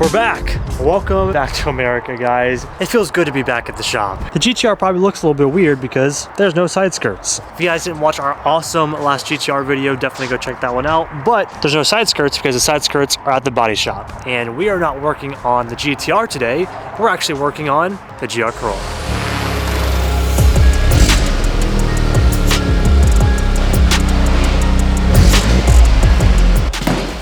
We're back. Welcome back to America, guys. It feels good to be back at the shop. The GTR probably looks a little bit weird because there's no side skirts. If you guys didn't watch our awesome last GTR video, definitely go check that one out. But there's no side skirts because the side skirts are at the body shop. And we are not working on the GTR today. We're actually working on the GR Corolla.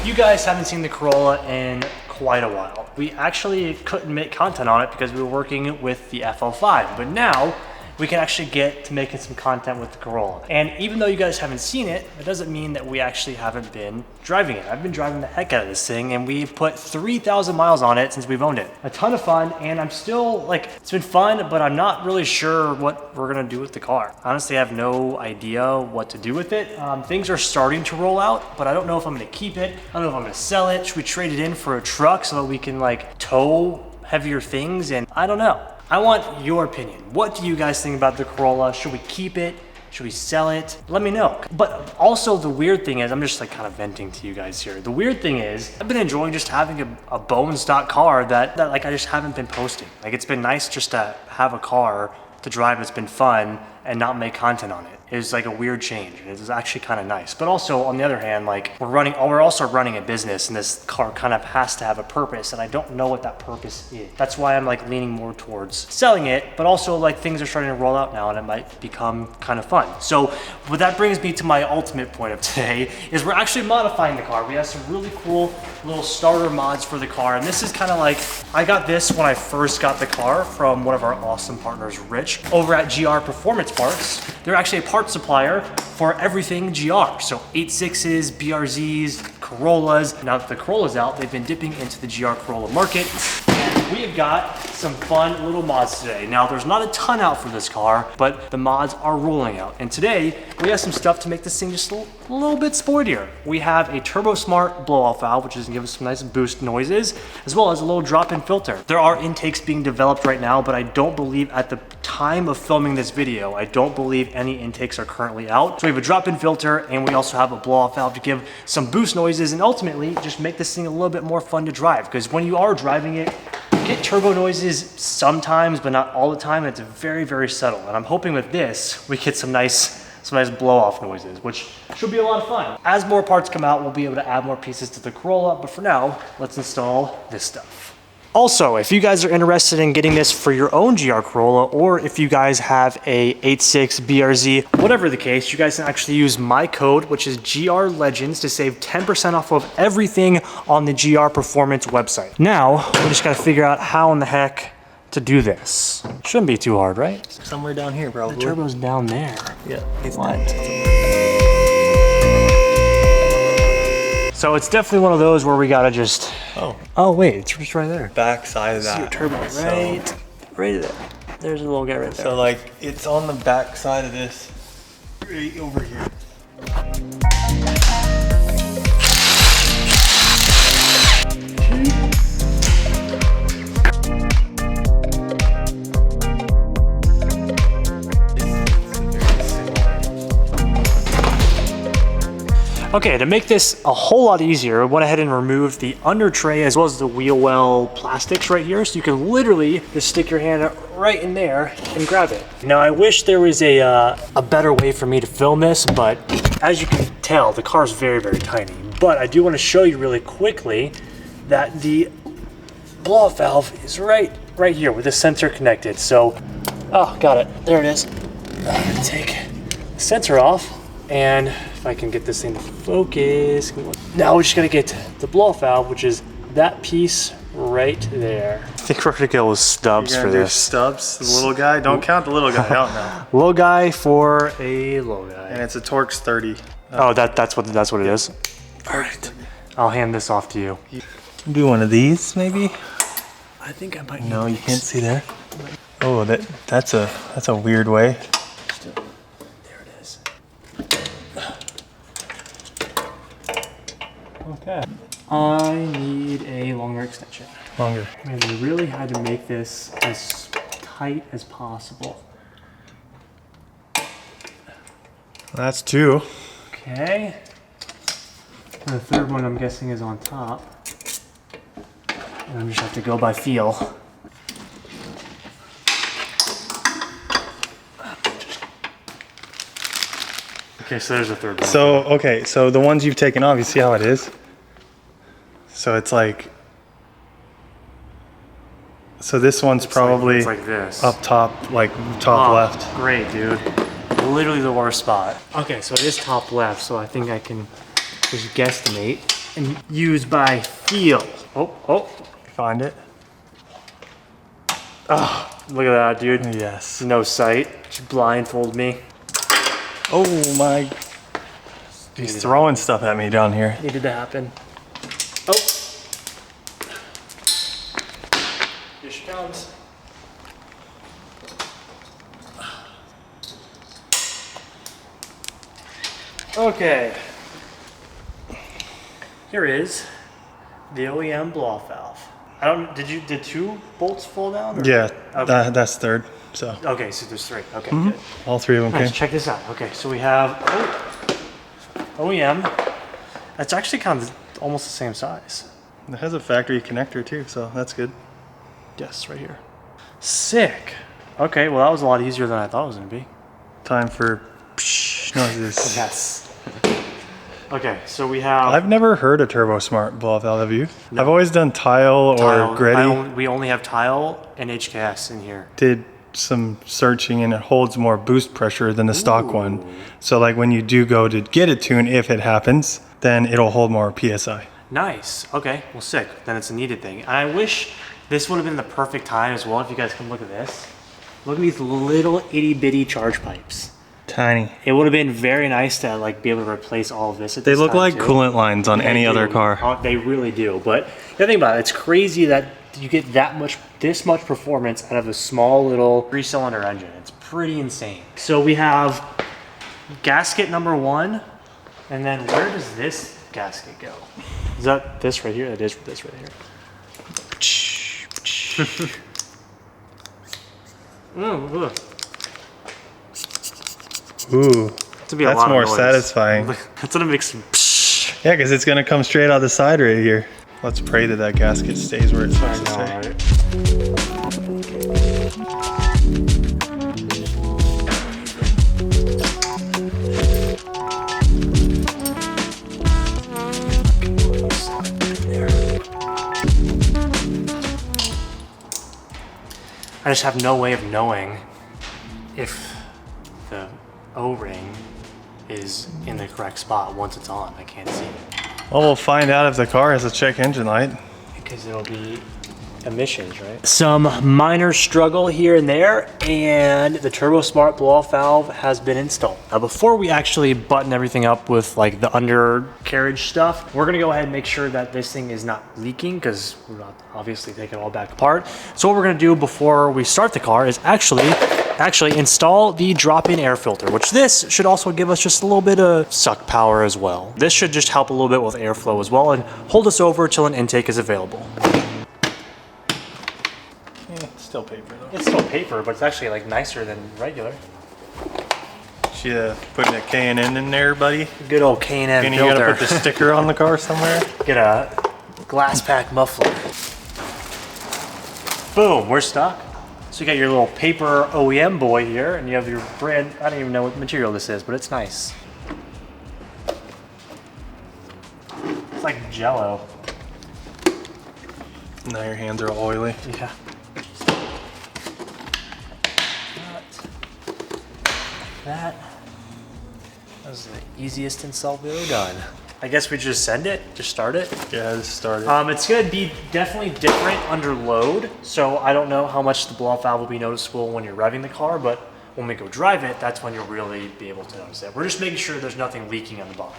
You guys haven't seen the Corolla in quite a while. We actually couldn't make content on it because we were working with the FL5, but now we can actually get to making some content with the Corolla. And even though you guys haven't seen it, it doesn't mean that we actually haven't been driving it. I've been driving the heck out of this thing, and we've put 3,000 miles on it since we've owned it. A ton of fun, and I'm still like, it's been fun, but I'm not really sure what we're gonna do with the car. Honestly, I have no idea what to do with it. Things are starting to roll out, but I don't know if I'm gonna keep it. I don't know if I'm gonna sell it. Should we trade it in for a truck so that we can like tow heavier things? And I don't know. I want your opinion. What do you guys think about the Corolla? Should we keep it? Should we sell it? Let me know. But also the weird thing is, I'm just like kind of venting to you guys here. The weird thing is, I've been enjoying just having a bone stock car that like I just haven't been posting. Like it's been nice just to have a car to drive that's been fun and not make content on it. It was like a weird change, and it was actually kind of nice. But also on the other hand, like we're also running a business, and this car kind of has to have a purpose, and I don't know what that purpose is. That's why I'm like leaning more towards selling it, but also like things are starting to roll out now, and it might become kind of fun. So what that brings me to my ultimate point of today is we're actually modifying the car. We have some really cool little starter mods for the car, and this is kind of like, I got this when I first got the car from one of our awesome partners, Rich, over at GR Performance Parts. They're actually a part supplier for everything GR. So 86s, BRZs, Corollas. Now that the Corolla's out, they've been dipping into the GR Corolla market. And we have got some fun little mods today. Now there's not a ton out for this car, but the mods are rolling out. And today we have some stuff to make this thing just a little bit sportier. We have a Turbo Smart blow-off valve, which is gonna give us some nice boost noises, as well as a little drop-in filter. There are intakes being developed right now, but I don't believe at the time of filming this video, I don't believe any intakes are currently out. So we have a drop-in filter, and we also have a blow-off valve to give some boost noises and ultimately just make this thing a little bit more fun to drive. Because when you are driving it, you get turbo noises sometimes, but not all the time. It's very, very subtle. And I'm hoping with this, we get some nice blow-off noises, which should be a lot of fun. As more parts come out, we'll be able to add more pieces to the Corolla, but for now, let's install this stuff. Also, if you guys are interested in getting this for your own GR Corolla, or if you guys have a 86 BRZ, whatever the case, you guys can actually use my code, which is GR Legends, to save 10% off of everything on the GR Performance website. Now, we just gotta figure out how in the heck to do this. Shouldn't be too hard, right? Somewhere down here, probably. The turbo's down there. Yeah. What? So it's definitely one of those where we gotta just... Oh wait, it's just right there. Back side of that. See your turbo right there. There's a little guy right there. So like, it's on the back side of this, right over here. Okay, to make this a whole lot easier, I went ahead and removed the under tray as well as the wheel well plastics right here, so you can literally just stick your hand right in there and grab it. Now I wish there was a better way for me to film this, but as you can tell, the car is very, very tiny. But I do want to show you really quickly that the blow-off valve is right here with the sensor connected. So, oh, got it, there it is. I'm gonna take the sensor off, and if I can get this thing to focus. Now we just gotta get the blow-off valve, which is that piece right there. I think we're gonna go with stubs for this. Stubs, the little guy? Don't count the little guy, I don't know. Little guy for a little guy. And it's a Torx 30. Oh, that's what it is? All right, I'll hand this off to you. Do one of these, maybe? I think I might. No, you can't see there. Oh, that's a weird way. There it is. Okay. I need a longer extension. Longer. And we really had to make this as tight as possible. That's two. Okay. And the third one I'm guessing is on top. And I just have to go by feel. Okay, so there's a third one. So, okay, so the ones you've taken off, you see how it is? So it's like, so this one's probably it's like this. up top, like top left. Great, dude. Literally the worst spot. Okay, so it is top left, so I think I can just guesstimate and use by feel. Oh. Find it? Oh, look at that, dude. Yes. No sight. Just blindfold me. Oh my. He's throwing stuff at me down here. Needed to happen. Oh. Here she comes. Okay. Here is the OEM blow-off valve. Did 2 bolts fall down? Or? Yeah, Okay. that's third. So Okay, so there's 3. Okay, good. all 3 of them Nice, came. check this out. Okay, so we have OEM. That's actually kind of almost the same size. It has a factory connector too, so that's good. Yes, right here. Sick. Okay, well that was a lot easier than I thought it was gonna be. Time for psh noises. Yes. Okay, so we have I've never heard a Turbo Smart blow-off valve, have you? I've always done tile or gritty. We only have tile and HKS in here. Did some searching and it holds more boost pressure than the stock one. So like when you do go to get a tune, if it happens, then it'll hold more PSI. Nice. Okay, well sick. Then it's a needed thing. And I wish this would have been the perfect time as well if you guys can look at this. Look at these little itty bitty charge pipes. Tiny. It would have been very nice to like be able to replace all of this at They this look time, like too. coolant lines on any other car. Oh, they really do. But the thing about it, it's crazy that you get this much performance out of a small little 3-cylinder engine. It's pretty insane. So we have gasket number 1, and then where does this gasket go? Is that this right here? It is this right here. Look. Ooh, To be a that's lot of more noise. satisfying. That's gonna make some. Yeah, because it's gonna come straight out the side right here. Let's pray that that gasket stays where it's supposed to stay. I just have no way of knowing if the O-ring is in the correct spot once it's on. I can't see it. Well, we'll find out if the car has a check engine light. Because it'll be emissions, right? Some minor struggle here and there, and the Turbo Smart blow-off valve has been installed. Now, before we actually button everything up with like the undercarriage stuff, we're gonna go ahead and make sure that this thing is not leaking because we're not obviously taking it all back apart. So what we're gonna do before we start the car is actually install the drop-in air filter, which this should also give us just a little bit of suck power as well. This should just help a little bit with airflow as well and hold us over till an intake is available. Still paper though. It's still paper, but it's actually like nicer than regular. She putting a K&N in there, buddy. Good old K&N And you filter. gotta put the sticker on the car somewhere. Get a glass pack muffler. Boom, we're stuck. So you got your little paper OEM boy here, and you have your brand. I don't even know what material this is, but it's nice. It's like Jello. Now your hands are all oily. Yeah. That was the easiest install we've ever done. I guess we just send it, just start it. Yeah, just started. It's gonna be definitely different under load, so I don't know how much the blow-off valve will be noticeable when you're revving the car, but when we go drive it, that's when you'll really be able to notice it. We're just making sure there's nothing leaking on the bottom.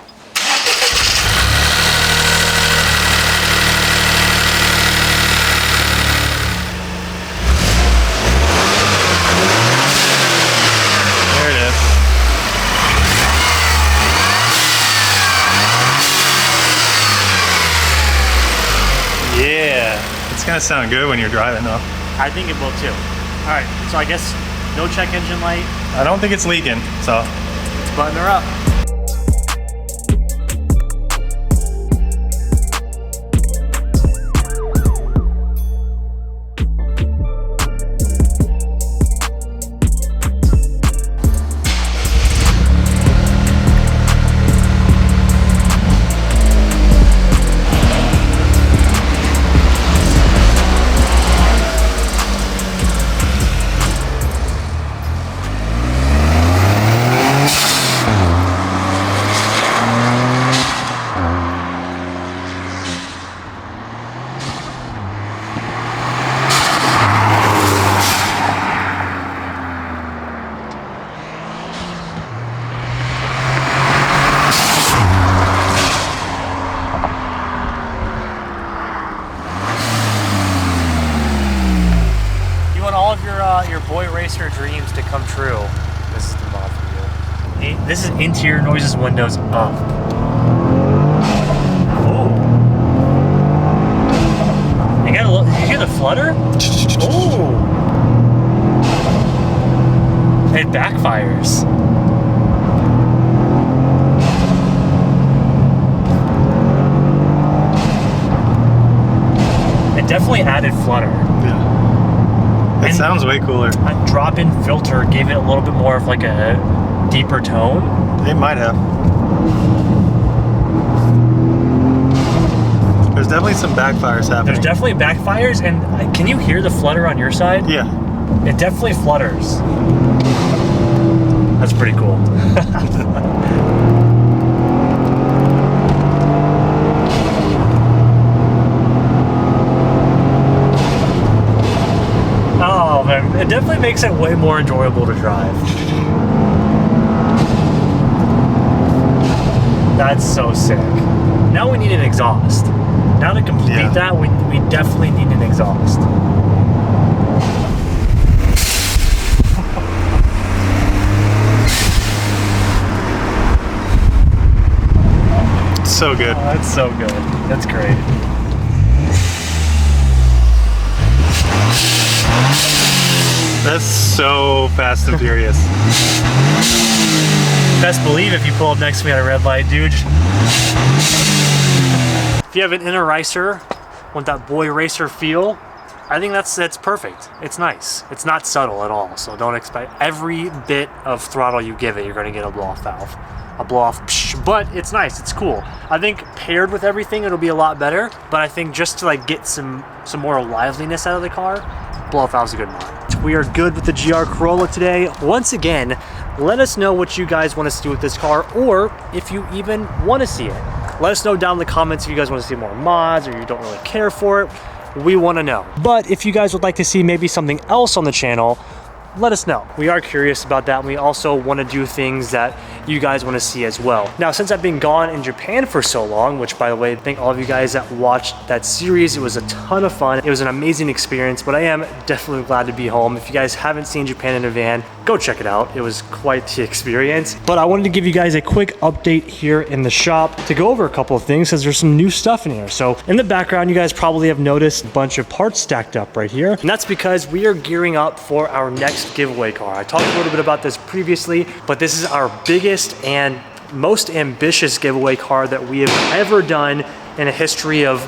There it is. Yeah, it's gonna sound good when you're driving though. I think it will too. All right, so I guess no check engine light, I don't think it's leaking, so. let's button her up. racer dreams to come true, this is the mod for you. This is interior noises, windows up. Oh. Did you hear the flutter? Oh. It backfires. It definitely added flutter. Yeah. It sounds way cooler. A drop-in filter gave it a little bit more of like a deeper tone. It might have. There's definitely some backfires happening. There's definitely backfires, and can you hear the flutter on your side? Yeah. It definitely flutters. That's pretty cool. Oh man, it definitely makes it way more enjoyable to drive. That's so sick. Now we need an exhaust. Now to complete that, we definitely need an exhaust. So good. Oh, that's so good. That's great. That's so Fast and Furious. Best believe if you pull up next to me at a red light, dude. If you have an inner racer, want that boy racer feel, I think that's perfect. It's nice. It's not subtle at all, so don't expect every bit of throttle you give it, you're gonna get a blow-off valve. A blow-off, but it's nice, it's cool. I think paired with everything, it'll be a lot better, but I think just to like get some more liveliness out of the car, blow-off valve's a good mod. We are good with the GR Corolla today. Once again, let us know what you guys want to see with this car, or if you even want to see it. Let us know down in the comments if you guys want to see more mods or you don't really care for it. We want to know. But if you guys would like to see maybe something else on the channel, let us know. We are curious about that, and we also want to do things that you guys want to see as well. Now, since I've been gone in Japan for so long, which by the way, thank all of you guys that watched that series. It was a ton of fun. It was an amazing experience, but I am definitely glad to be home. If you guys haven't seen Japan in a van, go check it out. It was quite the experience. But I wanted to give you guys a quick update here in the shop to go over a couple of things because there's some new stuff in here. So in the background, you guys probably have noticed a bunch of parts stacked up right here. And that's because we are gearing up for our next giveaway car. I talked a little bit about this previously, but this is our biggest and most ambitious giveaway car that we have ever done in a history of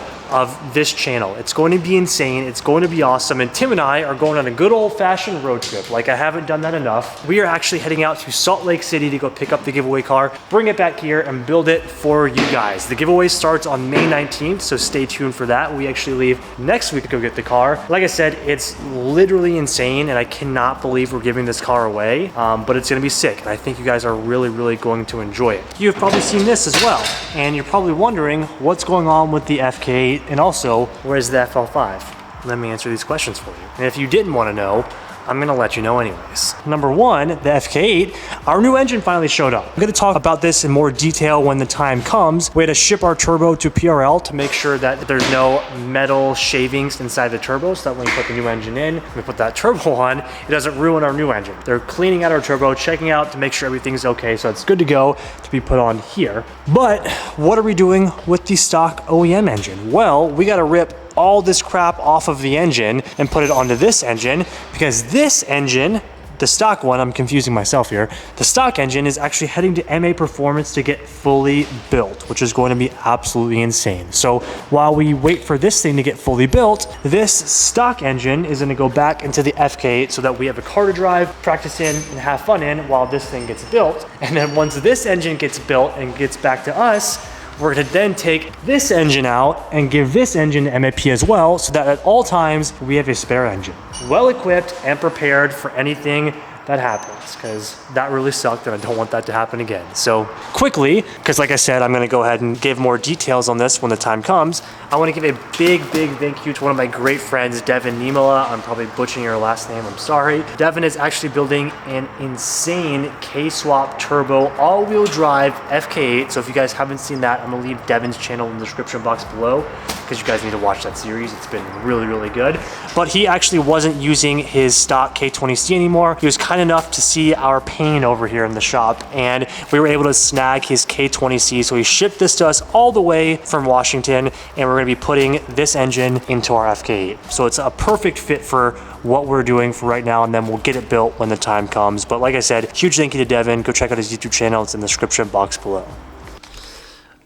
this channel. It's going to be insane. It's going to be awesome. And Tim and I are going on a good old-fashioned road trip. Like, I haven't done that enough. We are actually heading out to Salt Lake City to go pick up the giveaway car, bring it back here, and build it for you guys. The giveaway starts on May 19th, so stay tuned for that. We actually leave next week to go get the car. Like I said, it's literally insane, and I cannot believe we're giving this car away, but it's going to be sick, and I think you guys are really, really going to enjoy it. You've probably seen this as well, and you're probably wondering what's going on with the FK8, and also, where's the FL5? Let me answer these questions for you. And if you didn't want to know, I'm gonna let you know anyways. Number one, the FK8, our new engine finally showed up. I'm gonna talk about this in more detail when the time comes. We had to ship our turbo to PRL to make sure that there's no metal shavings inside the turbo, so that when we put the new engine in, we put that turbo on, it doesn't ruin our new engine. They're cleaning out our turbo, checking out to make sure everything's okay, so it's good to go to be put on here. But what are we doing with the stock OEM engine? Well, we gotta rip all this crap off of the engine and put it onto this engine, because this engine, the stock one, I'm confusing myself here, the stock engine is actually heading to MA Performance to get fully built, which is going to be absolutely insane. So while we wait for this thing to get fully built, this stock engine is going to go back into the FK8 so that we have a car to drive, practice in, and have fun in while this thing gets built. And then once this engine gets built and gets back to us, we're going to then take this engine out and give this engine MAP as well, so that at all times we have a spare engine. Well equipped and prepared for anything that happens, because that really sucked and I don't want that to happen again. So quickly, because like I said, I'm gonna go ahead and give more details on this when the time comes. I wanna give a big thank you to one of my great friends, Devin Niemela. I'm probably butchering your last name, I'm sorry. Devin is actually building an insane K-Swap turbo all-wheel drive FK8. So if you guys haven't seen that, I'm gonna leave Devin's channel in the description box below. because you guys need to watch that series. It's been really, really good. But he actually wasn't using his stock K20C anymore. He was kind enough to see our pain over here in the shop, and we were able to snag his K20C. So he shipped this to us all the way from Washington, and we're gonna be putting this engine into our FK8. So it's a perfect fit for what we're doing for right now, and then we'll get it built when the time comes. But like I said, huge thank you to Devin. Go check out his YouTube channel. It's in the description box below.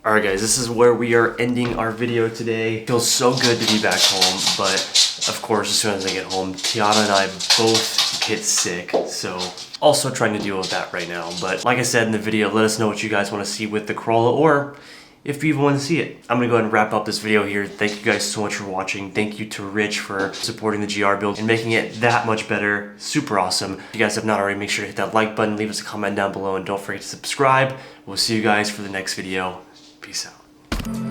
All right, guys, this is where we are ending our video today. Feels so good to be back home, but of course, as soon as I get home, Tiana and I both get sick, so also trying to deal with that right now. But like I said in the video, let us know what you guys want to see with the Corolla, or if you even want to see it. I'm gonna go ahead and wrap up this video here. Thank you guys so much for watching. Thank you to Rich for supporting the GR build and making it that much better. Super awesome. If you guys have not already, make sure to hit that like button, leave us a comment down below, and don't forget to subscribe. We'll see you guys for the next video. Peace out.